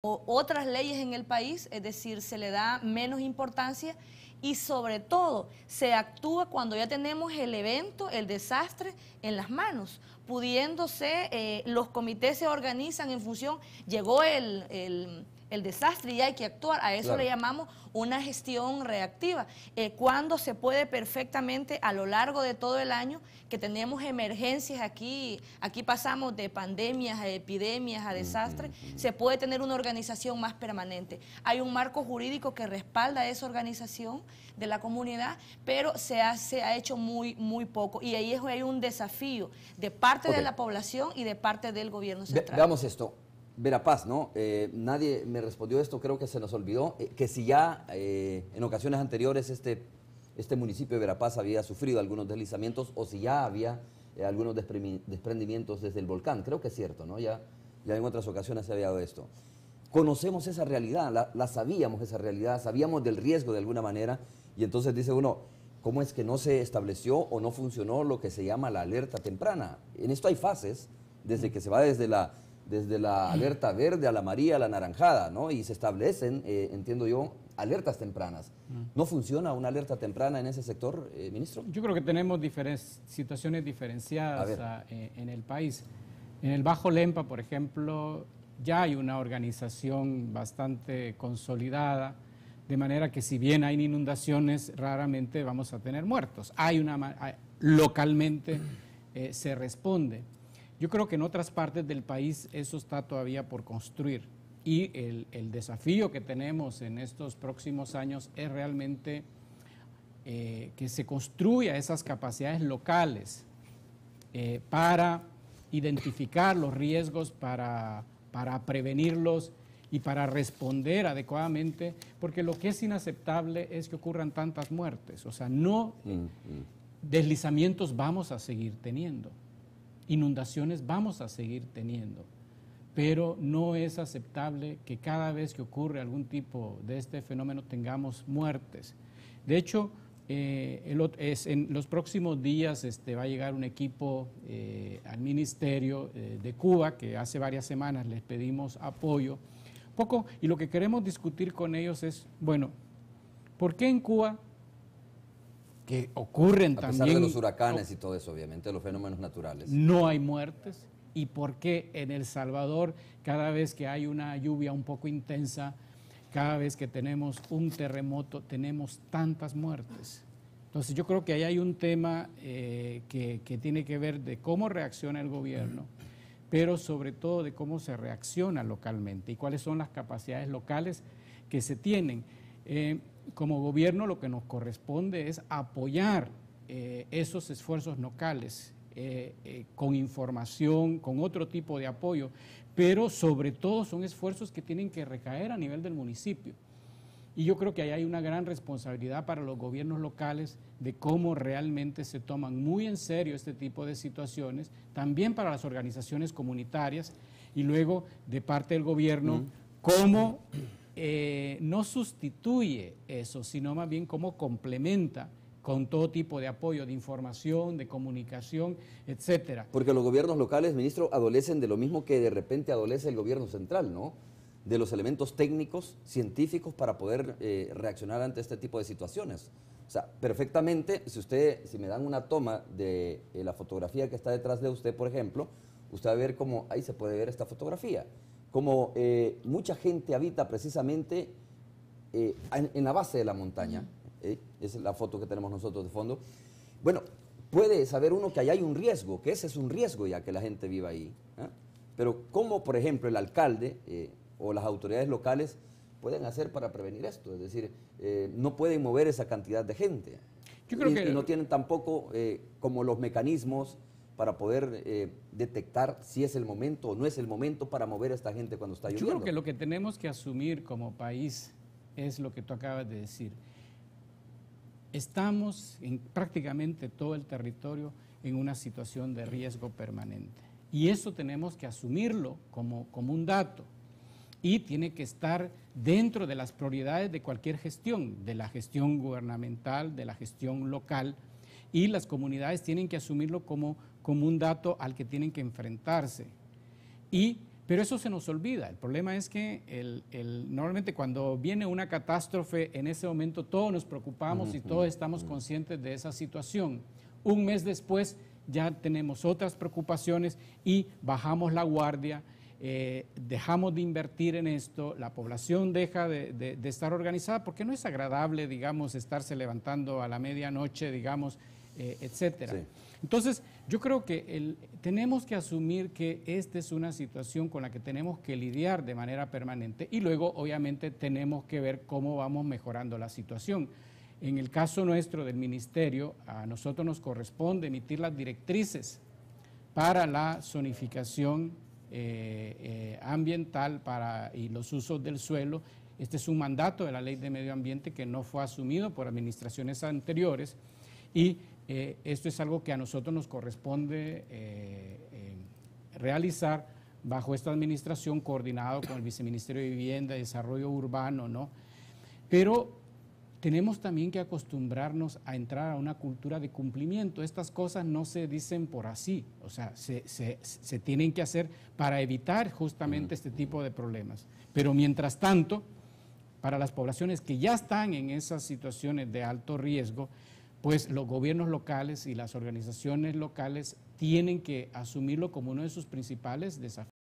otras leyes en el país, es decir, se le da menos importancia y sobre todo se actúa cuando ya tenemos el evento, el desastre en las manos, pudiéndose, los comités se organizan en función, llegó el desastre y hay que actuar, a eso Claro. le llamamos una gestión reactiva, cuando se puede perfectamente a lo largo de todo el año, que tenemos emergencias aquí pasamos de pandemias a epidemias, a desastres, se puede tener una organización más permanente. Hay un marco jurídico que respalda esa organización de la comunidad, pero se ha hecho muy poco y ahí hay un desafío de parte de la población y de parte del gobierno central. Veamos esto. Verapaz, ¿no? Nadie me respondió esto, creo que se nos olvidó, que si ya en ocasiones anteriores este municipio de Verapaz había sufrido algunos deslizamientos o si ya había algunos desprendimientos desde el volcán. Creo que es cierto, ¿no? Ya en otras ocasiones se había dado esto. Conocemos esa realidad, la sabíamos esa realidad, sabíamos del riesgo de alguna manera y entonces dice uno, ¿cómo es que no se estableció o no funcionó lo que se llama la alerta temprana? En esto hay fases, desde que se va desde la alerta verde a la amarilla, a la anaranjada, ¿no? Y se establecen, entiendo yo, alertas tempranas. ¿No funciona una alerta temprana en ese sector, ministro? Yo creo que tenemos situaciones diferenciadas en el país. En el Bajo Lempa, por ejemplo, ya hay una organización bastante consolidada, de manera que si bien hay inundaciones, raramente vamos a tener muertos. Localmente se responde. Yo creo que en otras partes del país eso está todavía por construir y el desafío que tenemos en estos próximos años es realmente que se construya esas capacidades locales para identificar los riesgos, para prevenirlos y para responder adecuadamente, porque lo que es inaceptable es que ocurran tantas muertes, o sea, deslizamientos vamos a seguir teniendo. Inundaciones vamos a seguir teniendo, pero no es aceptable que cada vez que ocurre algún tipo de este fenómeno tengamos muertes. De hecho, en los próximos días va a llegar un equipo al Ministerio de Cuba, que hace varias semanas les pedimos apoyo, y lo que queremos discutir con ellos es, bueno, ¿por qué en Cuba, que ocurren también... A pesar de los huracanes y todo eso, obviamente, los fenómenos naturales. No hay muertes. ¿Y por qué en El Salvador, cada vez que hay una lluvia un poco intensa, cada vez que tenemos un terremoto, tenemos tantas muertes? Entonces yo creo que ahí hay un tema que tiene que ver de cómo reacciona el gobierno, pero sobre todo de cómo se reacciona localmente y cuáles son las capacidades locales que se tienen. Como gobierno lo que nos corresponde es apoyar esos esfuerzos locales con información, con otro tipo de apoyo, pero sobre todo son esfuerzos que tienen que recaer a nivel del municipio. Y yo creo que ahí hay una gran responsabilidad para los gobiernos locales de cómo realmente se toman muy en serio este tipo de situaciones, también para las organizaciones comunitarias y luego de parte del gobierno, cómo no sustituye eso, sino más bien cómo complementa con todo tipo de apoyo, de información, de comunicación, etcétera. Porque los gobiernos locales, ministro, adolecen de lo mismo que de repente adolece el gobierno central, ¿no? De los elementos técnicos, científicos para poder reaccionar ante este tipo de situaciones. O sea, perfectamente, si me dan una toma de la fotografía que está detrás de usted, por ejemplo, usted va a ver cómo, ahí se puede ver esta fotografía, como mucha gente habita precisamente en la base de la montaña, es la foto que tenemos nosotros de fondo. Bueno, puede saber uno que ahí hay un riesgo, que ese es un riesgo ya que la gente viva ahí, pero ¿cómo, por ejemplo, el alcalde o las autoridades locales pueden hacer para prevenir esto? Es decir, no pueden mover esa cantidad de gente. Yo creo que... y no tienen tampoco como los mecanismos para poder detectar si es el momento o no es el momento para mover a esta gente cuando está lloviendo. Yo creo que lo que tenemos que asumir como país es lo que tú acabas de decir. Estamos en prácticamente todo el territorio en una situación de riesgo permanente. Y eso tenemos que asumirlo como un dato. Y tiene que estar dentro de las prioridades de cualquier gestión, de la gestión gubernamental, de la gestión local, y las comunidades tienen que asumirlo como un dato al que tienen que enfrentarse. Y Pero eso se nos olvida. El problema es que normalmente cuando viene una catástrofe, en ese momento todos nos preocupamos y todos estamos conscientes de esa situación. Un mes después ya tenemos otras preocupaciones y bajamos la guardia, dejamos de invertir en esto, la población deja de estar organizada porque no es agradable, digamos, estarse levantando a la medianoche, digamos, etcétera. Sí. Entonces, yo creo que tenemos que asumir que esta es una situación con la que tenemos que lidiar de manera permanente y luego, obviamente, tenemos que ver cómo vamos mejorando la situación. En el caso nuestro del Ministerio, a nosotros nos corresponde emitir las directrices para la zonificación ambiental y los usos del suelo. Este es un mandato de la Ley de Medio Ambiente que no fue asumido por administraciones anteriores y esto es algo que a nosotros nos corresponde realizar bajo esta administración coordinado con el Viceministerio de Vivienda y Desarrollo Urbano, ¿no? Pero tenemos también que acostumbrarnos a entrar a una cultura de cumplimiento. Estas cosas no se dicen por así, o sea, se tienen que hacer para evitar justamente este tipo de problemas. Pero mientras tanto, para las poblaciones que ya están en esas situaciones de alto riesgo, pues los gobiernos locales y las organizaciones locales tienen que asumirlo como uno de sus principales desafíos.